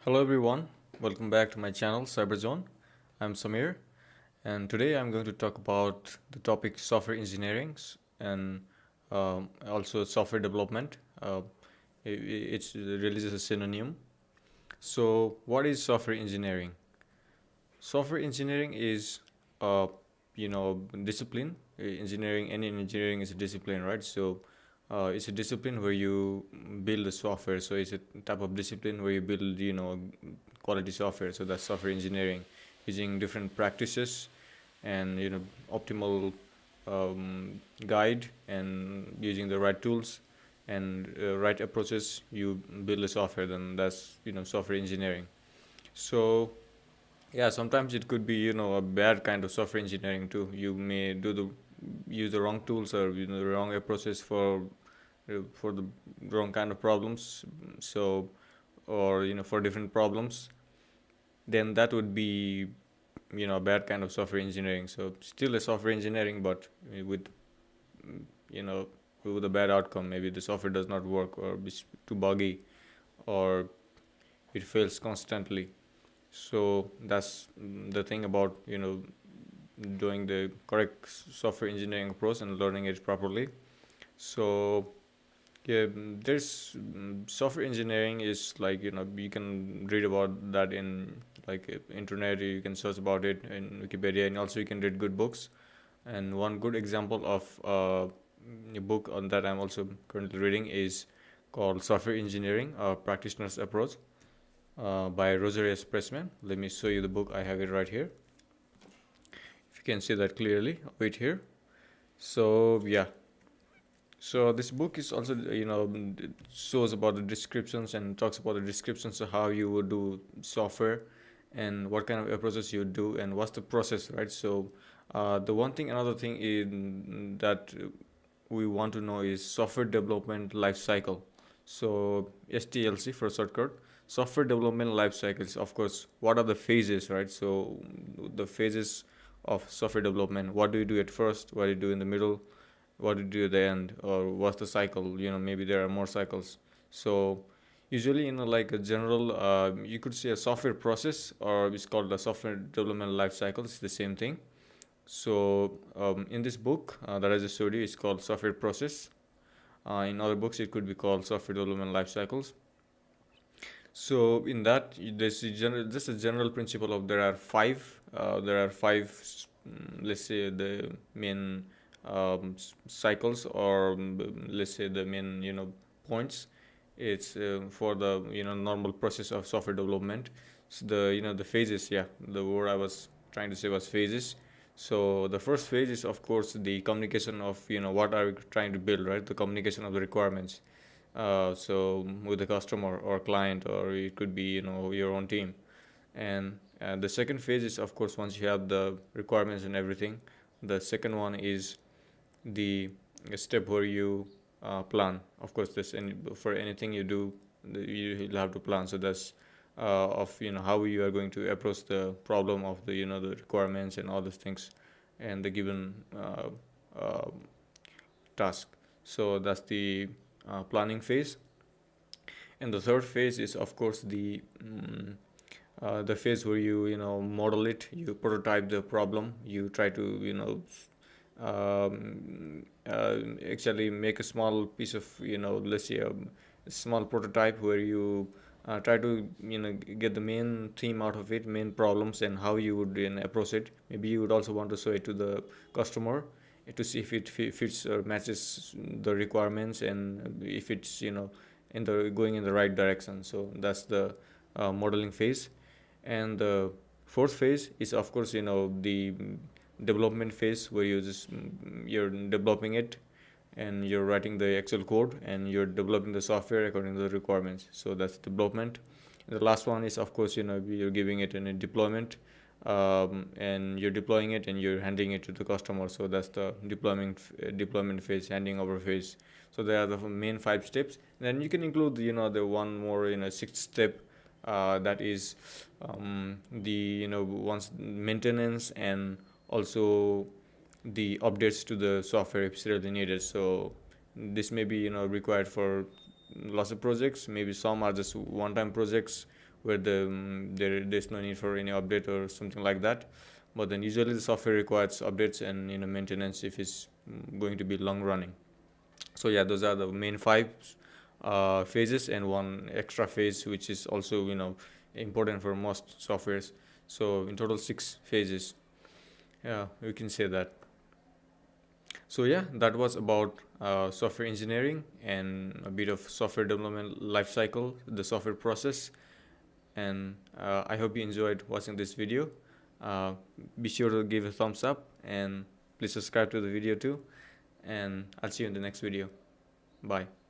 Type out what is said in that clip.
Hello everyone, welcome back to my channel Cyberzone. I'm Samir, and today I'm going to talk about the topic software engineering and also software development. It's really just a synonym. So, what is software engineering? Software engineering is, uh, discipline. Any engineering is a discipline, right? So, it's a discipline where you build the software. So, it's a type of discipline where you build, quality software. So, that's software engineering, using different practices and optimal guide and using the right tools and right approaches. You build the software. Then that's software engineering. So yeah, sometimes it could be a bad kind of software engineering too. You may use the wrong tools or the wrong approaches for the wrong kind of problems. So or for different problems, then that would be a bad kind of software engineering. So still a software engineering, but with you know with a bad outcome. Maybe the software does not work or it's too buggy or it fails constantly. So that's the thing about doing the correct software engineering approach and learning it properly. So yeah, there's software engineering is like you can read about that in like internet. You can search about it in Wikipedia, and also you can read good books. And one good example of a book on that I'm also currently reading is called Software Engineering: A Practitioner's Approach by Roger S. Pressman. Let me show you the book. I have it right here. If you can see that clearly, wait here. So yeah, so this book is also it shows about the descriptions and talks about the descriptions of how you would do software and what kind of approaches you do and what's the process, right? So the one thing, another thing in that we want to know is software development life cycle. So STLC for shortcut. Software development life cycles. Of course, what are the phases, right? So the phases of software development. What do you do at first? What do you do in the middle? What do you do at the end? Or what's the cycle? Maybe there are more cycles. So usually in like a general, you could say a software process, or it's called the software development life cycle. It's the same thing. So in this book that I just showed you, it's called software process. In other books, it could be called software development life cycles. So in that, there's just a general principle of there are five, let's say the main cycles, or let's say the main points. It's for the normal process of software development. So the phases. Yeah, the word I was trying to say was phases. So the first phase is of course the communication of what are we trying to build, right? The communication of the requirements. So with the customer or client, or it could be your own team. And the second phase is of course once you have the requirements and everything. The second one is the step where you plan. Of course, for anything you do, you'll have to plan. So that's of how you are going to approach the problem of the requirements and all those things and the given uh, task. So that's the planning phase. And the third phase is of course the phase where you model it, you prototype the problem, you try to actually make a small piece of let's say a small prototype where you try to get the main theme out of it, main problems, and how you would approach it. Maybe you would also want to show it to the customer to see if it fits or matches the requirements, and if it's in the going in the right direction. So that's the modeling phase. And the fourth phase is of course the development phase, where you're developing it and you're writing the actual code and you're developing the software according to the requirements. So that's development. And the last one is of course you're giving it in a deployment, and you're deploying it and you're handing it to the customer. So that's the deployment phase, handing over phase. So there are the main 5 steps. Then you can include the one more sixth step, that is the once maintenance, and also the updates to the software if it's really needed. So this may be required for lots of projects. Maybe some are just one-time projects where there's no need for any update or something like that. But then usually the software requires updates and maintenance if it's going to be long running. So yeah, those are the main five phases and one extra phase which is also important for most softwares. So in total 6 phases. Yeah, we can say that. So yeah, that was about software engineering and a bit of software development life cycle, the software process. And I hope you enjoyed watching this video. Be sure to give a thumbs up and please subscribe to the video too. And I'll see you in the next video. Bye.